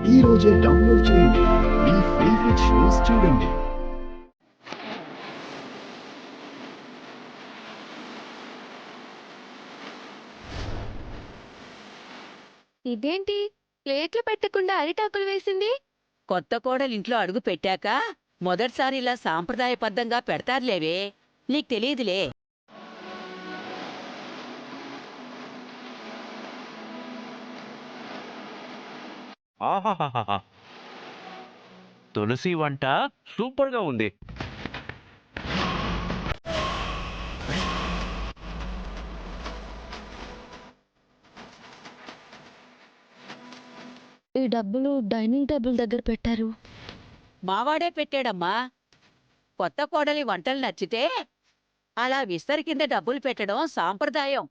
ఈ రోజే డౌన్లోడ్ చేయండి. మీ ఫేవరెట్ షోస్ చూడండి. ఇదేంటి ప్లేట్లు పెట్టకుండా అరిటాకులు వేసింది? కొత్త కోడలింట్లో అడుగు పెట్టాక మొదటిసారి ఇలా సాంప్రదాయబద్ధంగా పెడతారులేవే. నీకు తెలియదులే. ఆహాహాహా! తులసి వంట సూపర్‌గా ఉంది. ఈ డబ్బులు డైనింగ్ టేబుల్ దగ్గర పెట్టారు. మావాడే పెట్టాడమ్మా. కొత్త కోడలి వంటలు నచ్చితే అలా విస్తరి కింద డబ్బులు పెట్టడం సాంప్రదాయం.